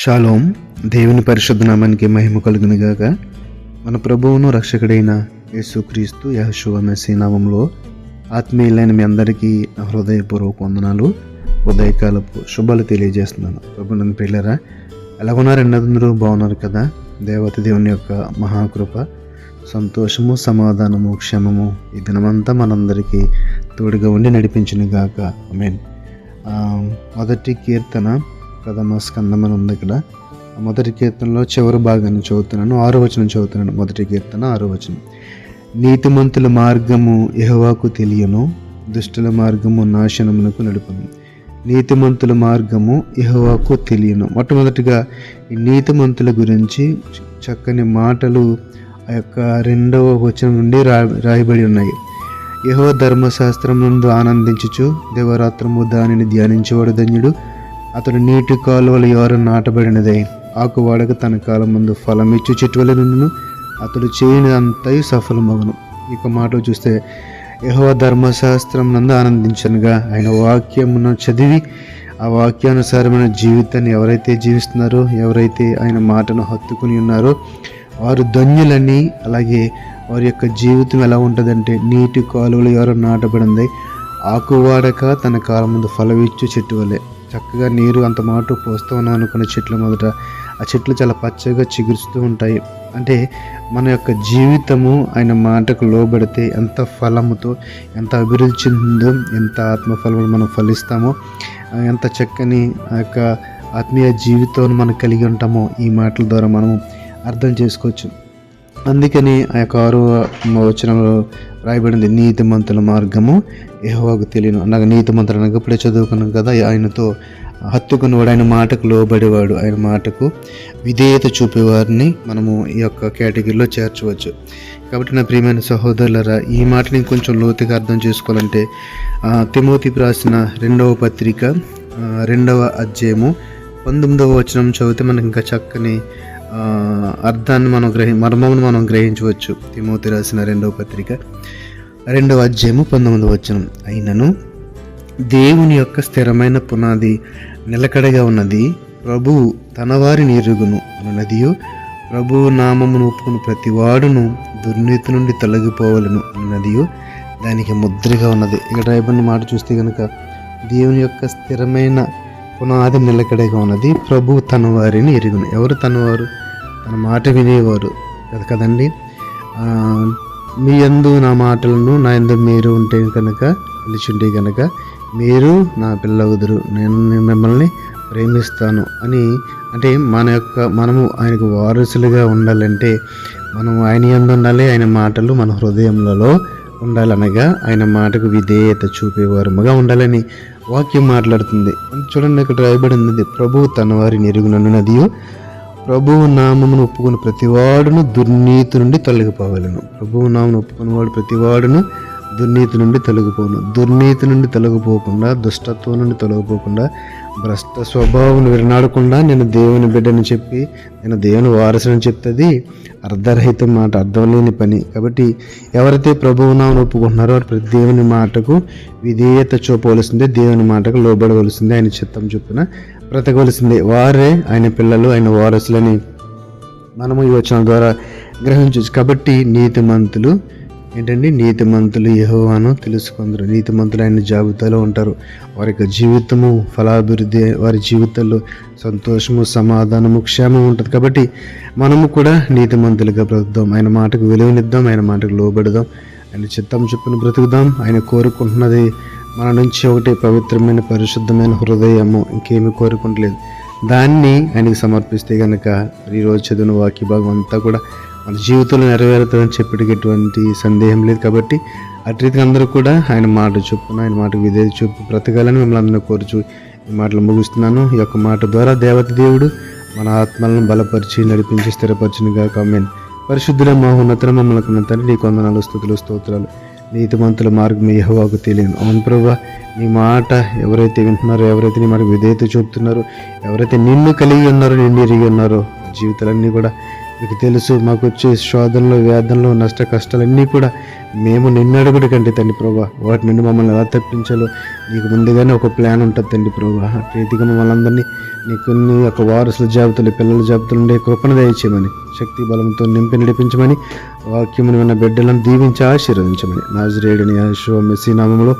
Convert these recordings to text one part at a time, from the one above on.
Shalom. దేవుని పరిశుద్ధ నామానికి మహిమ కలుగును గాక. మన ప్రభువును రక్షకుడైన యేసుక్రీస్తు యెహోషువ మెస్సీ నామములో ఆత్మీయులైన మీ అందరికీ నా హృదయపూర్వక వందనాలు, ఉదయకాలపు శుభాలు తెలియజేస్తున్నాను. ప్రభు నన్ను పిల్లరా, ఎలాగున్నారు? అందరూ బాగున్నారు కదా? దేవత దేవుని యొక్క మహాకృప, సంతోషము, సమాధానము, క్షేమము ఈ దినమంతా మనందరికీ తోడుగా ఉండి నడిపించును గాక. ఆమేన్. మొదటి కీర్తన ప్రథమ స్కందం అని ఉంది ఇక్కడ. మొదటి కీర్తనలో చివరి భాగాన్ని చదువుతున్నాను, 6వ వచనం చదువుతున్నాను. మొదటి కీర్తన 6వ వచనం. నీతిమంతుల మార్గము యెహోవాకు తెలియను, దుష్టుల మార్గము నాశనమునకు నడుపును. నీతిమంతుల మార్గము యెహోవాకు తెలియను. మొట్టమొదటిగా ఈ నీతిమంతుల గురించి చక్కని మాటలు ఆ యొక్క 2వ వచనం నుండి రాయబడి ఉన్నాయి. యెహోవా ధర్మశాస్త్రం నందు ఆనందించుచు దివారాత్రము దానిని ధ్యానించేవాడు ధన్యుడు. అతడు నీటి కాలువల యోర నాటబడినదై ఆకువాడక తన కాలం ముందు ఫలమిచ్చు చెట్టువల నుండును. అతడు చేయని అంతయు సఫలమగును. ఇక మాటలు చూస్తే, యెహోవా ధర్మశాస్త్రం నందు ఆనందించనుగా, ఆయన వాక్యమును చదివి ఆ వాక్యానుసారమైన జీవితాన్ని ఎవరైతే జీవిస్తున్నారో, ఎవరైతే ఆయన మాటను హత్తుకుని ఉన్నారో వారు ధన్యులని. అలాగే వారి యొక్క జీవితం ఎలా ఉంటుందంటే, నీటి కాలువల యోర నాటబడింది ఆకువాడక తన కాలం ముందు ఫలమిచ్చు చెట్టు వలె. చక్కగా నీరు అంత మాట పోస్తూ ఉన్నాం అనుకున్న చెట్లు మొదట ఆ చెట్లు చాలా పచ్చగా చిగురుస్తూ ఉంటాయి. అంటే మన యొక్క జీవితము ఆయన మాటకు లోబడితే ఎంత ఫలముతో, ఎంత అభివృద్ధి చెందిందో, ఎంత ఆత్మఫలము మనం ఫలిస్తామో, ఎంత చక్కని ఆ యొక్క ఆత్మీయ జీవితాన్ని మనం కలిగి ఉంటామో ఈ మాటల ద్వారా మనము అర్థం చేసుకోవచ్చు. అందుకని ఆ యొక్క 6వ వచనంలో రాయబడింది, నీతిమంతుల మార్గము యెహోవాకు తెలియను. నాకు నీతిమంతులు అనగా ఇప్పుడే చదువుకున్నాం కదా, ఆయనతో హత్తుకున్నవాడు, ఆయన మాటకు లోబడేవాడు, ఆయన మాటకు విధేయత చూపేవారిని మనము ఈ యొక్క కేటగిరీలో చేర్చవచ్చు. కాబట్టి నా ప్రియమైన సహోదరులరా, ఈ మాటని కొంచెం లోతుగా అర్థం చేసుకోవాలంటే తిమోతికి రాసిన 2వ పత్రిక 2వ అధ్యాయము 19వ వచనం చదివితే మనకి ఇంకా చక్కని అర్థాన్ని మర్మమును మనం గ్రహించవచ్చు. తిమోతి రాసిన 2వ పత్రిక 2వ అధ్యాయము 19వ వచనం. అయినను దేవుని యొక్క స్థిరమైన పునాది నిలకడగా ఉన్నది, ప్రభువు తన వారిని ఎరుగును అన్నదియు, ప్రభువు నామమును ఒప్పుకుని ప్రతి వాడును దుర్నీతి నుండి తొలగిపోవలను అన్నదియు దానికి ముద్రగా ఉన్నది. ఇక్కడ రాయబడిన మాట చూస్తే కనుక, దేవుని యొక్క స్థిరమైన పునాది నిలకడగా ఉన్నది, ప్రభువు తన వారిని ఎరుగును. ఎవరు తనవారు? తన మాట వినేవారు కదండి. మీ యందు నా మాటలను నా యందు మీరు ఉంటే కనుక, నిలిచుంటే కనుక మీరు నా పిల్లవుదురు, నేను మిమ్మల్ని ప్రేమిస్తాను అని. అంటే మనము ఆయనకు వారసులుగా ఉండాలంటే మనము ఆయన యందు ఉండాలి, ఆయన మాటలు మన హృదయములలో ఉండాలనగా ఆయన మాటకు విధేయత చూపేవారముగా ఉండాలని వాక్యం మాట్లాడుతుంది. చూడండి, ఇక్కడ రాయబడింది, ప్రభువు తన వారిని ఎరుగునన్నదియు, ప్రభువు నామమును ఒప్పుకుని ప్రతివాడును దుర్నీతి నుండి తొలగిపోవాలను. ప్రభువు నామమును ఒప్పుకునేవాడు ప్రతివాడును దుర్నీతి నుండి తొలగిపోను. దుర్నీతి నుండి తొలగిపోకుండా, దుష్టత్వం నుండి తొలగిపోకుండా, భ్రష్ట స్వభావం విరనాడకుండా నేను దేవుని బిడ్డని చెప్పి, నేను దేవుని వారసుని చెప్తుంది అర్ధరహిత మాట, అర్థం లేని పని. కాబట్టి ఎవరైతే ప్రభువు నామమును ఒప్పుకుంటున్నారో వారు ప్రతి దేవుని మాటకు విధేయత చూపవలసిందే, దేవుని మాటకు లోబడవలసిందే, ఆయన చిత్తం చొప్పున బ్రతకవలసిందే. వారే ఆయన పిల్లలు, ఆయన వారసులని మనము ఈ వచనం ద్వారా గ్రహించవచ్చు. కాబట్టి నీతిమంతులు ఏంటండి? నీతిమంతులు యెహోవాను తెలుసుకుందరు. నీతిమంతులు ఆయన జాబితాలో ఉంటారు. వారి యొక్క జీవితము ఫలాభివృద్ధి, వారి జీవితాల్లో సంతోషము, సమాధానము, క్షేమం ఉంటుంది. కాబట్టి మనము కూడా నీతిమంతులుగా బ్రతుకుదాం, ఆయన మాటకు విలువనిద్దాం, ఆయన మాటకు లోబడదాం, ఆయన చిత్తం చొప్పున బ్రతుకుదాం. ఆయన కోరుకుంటున్నది మన నుంచి ఒకటి పవిత్రమైన పరిశుద్ధమైన హృదయము, ఇంకేమి కోరుకుంటలేదు. దాన్ని ఆయనకి సమర్పిస్తే కనుక ఈరోజు చదివిన వాక్య భాగం అంతా కూడా మన జీవితంలో నెరవేరుతుందని చెప్పడానికి ఎటువంటి సందేహం లేదు. కాబట్టి అటు రీతిగా అందరూ కూడా ఆయన మాట చొప్పున, ఆయన మాటకు విధేయత చూపు బ్రతకాలని మిమ్మల్ని అందరూ కోరుచు ఈ మాటలు ముగిస్తున్నాను. ఈ యొక్క మాట ద్వారా దేవత దేవుడు మన ఆత్మలను బలపరిచి నడిపించి స్థిరపరచునుగా. ఆమేన్. పరిశుద్ధుల మహోన్నతుల మమ్మల్ని తండ్రి, నీకు వందనాలు, స్తుతులు, స్తోత్రాలు. నీతిమంతుల మార్గం యెహోవాకు తెలియను. అవును ప్రభువా, నీ మాట ఎవరైతే వింటున్నారో, ఎవరైతే నీ మాట విధేయత చూపుతున్నారో, ఎవరైతే నిన్ను కలిగి ఉన్నారో, నిన్ను ఎరిగి ఉన్నారో, జీవితాలన్నీ కూడా మీకు తెలుసు మాకు వచ్చే శోధనలు, వేదనలు, నష్ట కష్టాలన్నీ కూడా మేము నిన్ను అడుగుడు కంటే తండ్రి ప్రభా, వాటి నుండి మమ్మల్ని ఎలా తప్పించాలో నీకు ముందుగానే ఒక ప్లాన్ ఉంటుంది తండ్రి ప్రభా. ప్రీతిగా మమ్మల్ని అందరినీ నీకు నీ యొక్క వారసుల జాబితాలు, పిల్లల జాబితాలు ఉండే కృపణ దయచేయమని, శక్తి బలంతో నింపి నడిపించమని, వాక్యముని ఉన్న బిడ్డలను దీవించి ఆశీర్వదించమని నజరేయుడైన యేషువ మెస్సీ నామములో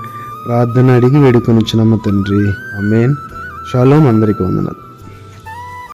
ప్రార్థన అడిగి వేడుకొనిచున్నాము తండ్రి. ఆమేన్. షాలోమ్. అందరికీ వందనాలు.